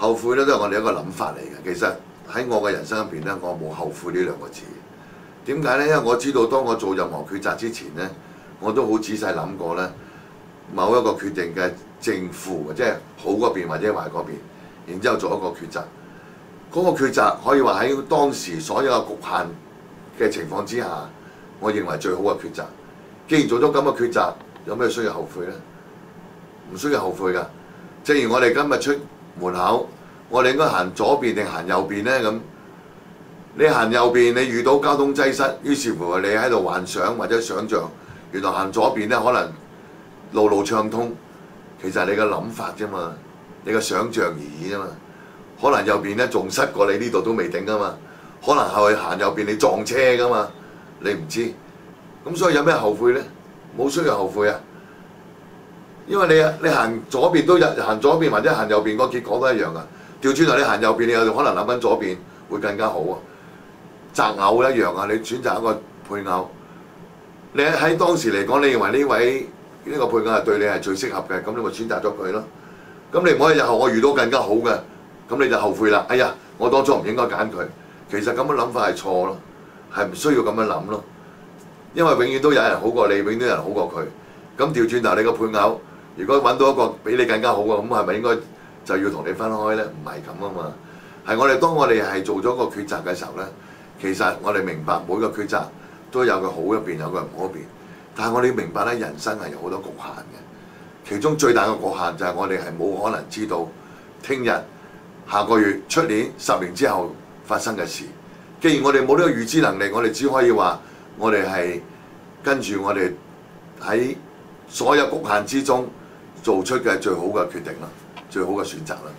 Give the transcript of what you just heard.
後悔咧都係我哋一個諗法嚟嘅。其實喺我嘅人生入邊咧，我冇後悔呢兩個字。點解咧？因為我知道當我做任何抉擇之前咧，我都好仔細諗過咧，某一個決定嘅正負，即係好嗰邊或者壞嗰邊，然之後做一個抉擇。嗰個抉擇可以話喺當時所有嘅局限嘅情況之下，我認為最好嘅抉擇。既然做咗咁嘅抉擇，有咩需要後悔呢？唔需要後悔㗎。正如我哋今日出門口，我哋應該行左邊定行右邊呢？咁你行右邊，你遇到交通擠塞，於是乎你喺度幻想或者想像，原來行左邊呢可能路路暢通，其實係你嘅諗法啫嘛，你嘅想像而已啫嘛。可能右邊呢仲塞過你呢度都未定㗎嘛，可能係行右邊你撞車㗎嘛，你唔知。咁所以有咩後悔呢？冇需要後悔啊！因為你行左邊都行左邊或者行右邊個結果都一樣啊。調轉頭你行右邊，你有可能諗緊左邊會更加好啊。擇偶一樣啊，你選擇一個配偶，你喺當時嚟講，你認為呢個配偶係對你係最適合嘅，咁你咪選擇咗佢咯。咁你唔可以日後我遇到更加好嘅，咁你就後悔啦。哎呀，我當初唔應該揀佢。其實咁樣諗法係錯咯，係唔需要咁樣諗咯。因為永遠都有人好過你，永遠都有人好過佢。咁調轉頭你個配偶，如果揾到一個比你更加好嘅，咁係咪應該就要同你分開呢？唔係咁啊嘛。係當我哋係做咗個抉擇嘅時候呢，其實我哋明白每個抉擇都有個好一邊，有個唔好一邊。但係我哋明白咧，人生係有好多局限嘅。其中最大嘅局限就係我哋係冇可能知道聽日、下個月、出年、10年之後發生嘅事。既然我哋冇呢個預知能力，我哋只可以話我哋係跟住我哋喺所有局限之中做出嘅最好嘅決定啦，最好嘅選擇啦。